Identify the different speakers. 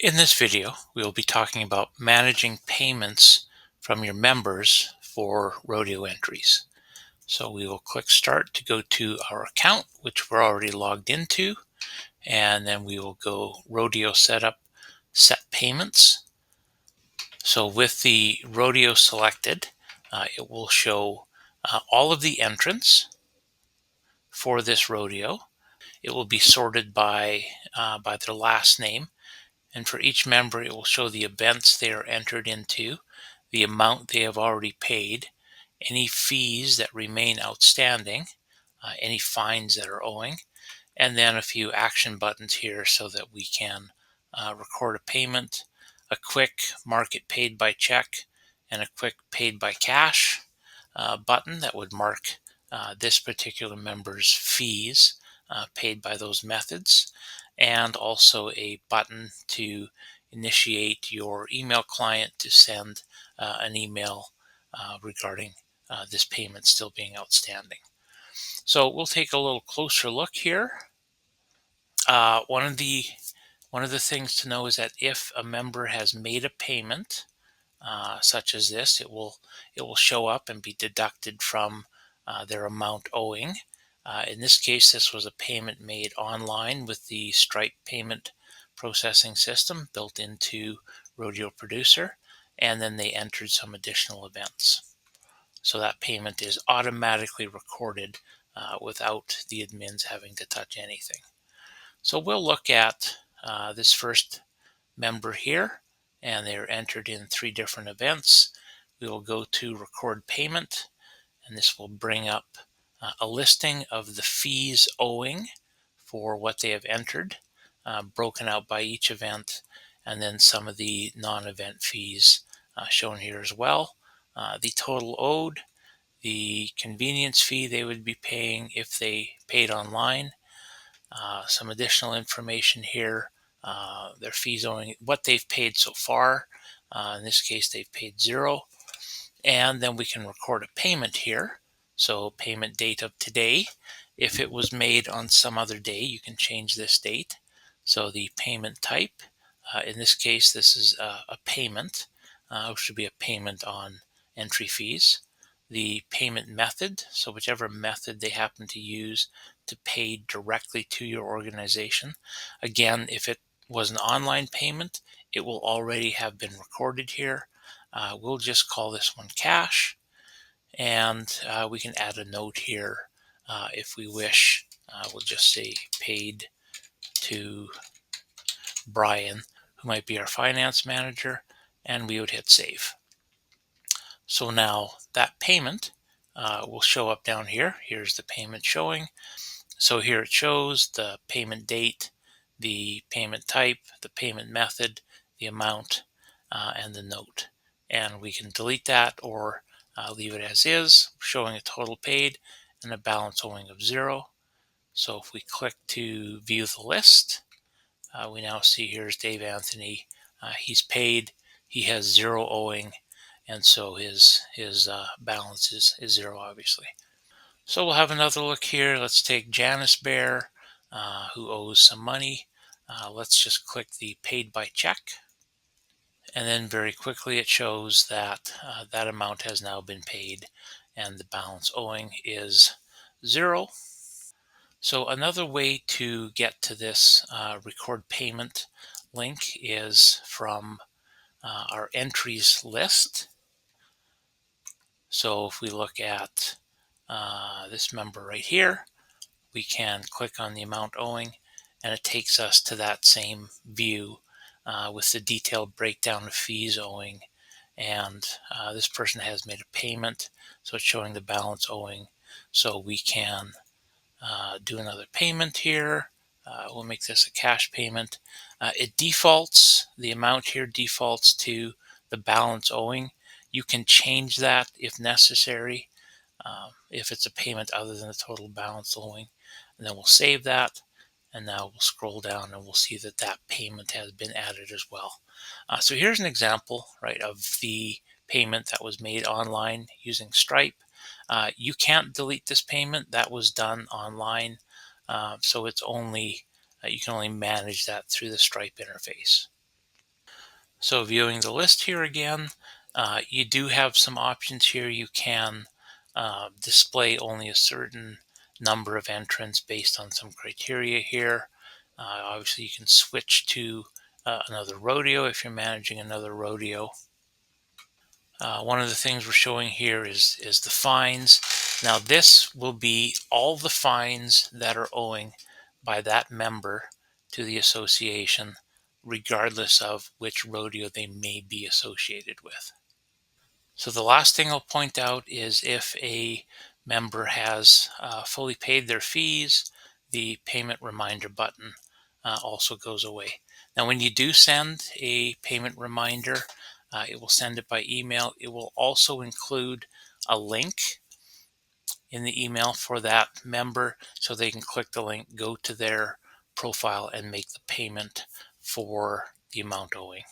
Speaker 1: In this video, we will be talking about managing payments from your members for Rodeo entries. So we will click Start to go to our account, which we're already logged into, and then we will go Rodeo Setup, Set Payments. So with the Rodeo selected, it will show all of the entrants for this Rodeo. It will be sorted by their last name. And for each member, it will show the events they are entered into, the amount they have already paid, any fees that remain outstanding, any fines that are owing, and then a few action buttons here so that we can record a payment, a quick mark it paid by check, and a quick paid by cash button that would mark this particular member's fees paid by those methods, and also a button to initiate your email client to send an email regarding this payment still being outstanding. So we'll take a little closer look here. One of the things to know is that if a member has made a payment, such as this, it will show up and be deducted from their amount owing. In this case, this was a payment made online with the Stripe payment processing system built into Rodeo Producer, and then they entered some additional events. So that payment is automatically recorded without the admins having to touch anything. So we'll look at this first member here, and they're entered in 3 different events. We will go to record payment, and this will bring up a listing of the fees owing for what they have entered, broken out by each event, and then some of the non-event fees shown here as well. The total owed, the convenience fee they would be paying if they paid online, some additional information here, their fees owing, what they've paid so far. In this case, they've paid 0. And then we can record a payment here. So payment date of today. If it was made on some other day, you can change this date. So the payment type, in this case, this is a payment, which should be a payment on entry fees. The payment method, so whichever method they happen to use to pay directly to your organization. Again, if it was an online payment, it will already have been recorded here. We'll just call this one cash, and we can add a note here if we wish. We'll just say paid to Brian, who might be our finance manager, and we would hit save. So now that payment will show up down here. Here's the payment showing. So here it shows the payment date, the payment type, the payment method, the amount, and the note. And we can delete that or leave it as is, showing a total paid and a balance owing of 0. So if we click to view the list, we now see here's Dave Anthony. He's paid. He has 0 owing, and so his balance is 0, obviously. So we'll have another look here. Let's take Janice Bear, who owes some money. Let's just click the paid by check. And then very quickly it shows that that amount has now been paid and the balance owing is 0. So another way to get to this record payment link is from our entries list. So if we look at this member right here, we can click on the amount owing, and it takes us to that same view with the detailed breakdown of fees owing. And this person has made a payment, so it's showing the balance owing. So we can do another payment here. We'll make this a cash payment. The amount here defaults to the balance owing. You can change that if necessary, if it's a payment other than the total balance owing. And then we'll save that. And now we'll scroll down and we'll see that that payment has been added as well. So here's an example, right, of the payment that was made online using Stripe. You can't delete this payment. That was done online. So it's only you can only manage that through the Stripe interface. So viewing the list here again, you do have some options here. You can display only a certain number of entrants based on some criteria here. Obviously, you can switch to another rodeo if you're managing another rodeo. One of the things we're showing here is the fines. Now this will be all the fines that are owing by that member to the association, regardless of which rodeo they may be associated with. So the last thing I'll point out is if a member has fully paid their fees, the payment reminder button also goes away. Now, when you do send a payment reminder, it will send it by email. It will also include a link in the email for that member so they can click the link, go to their profile, and make the payment for the amount owing.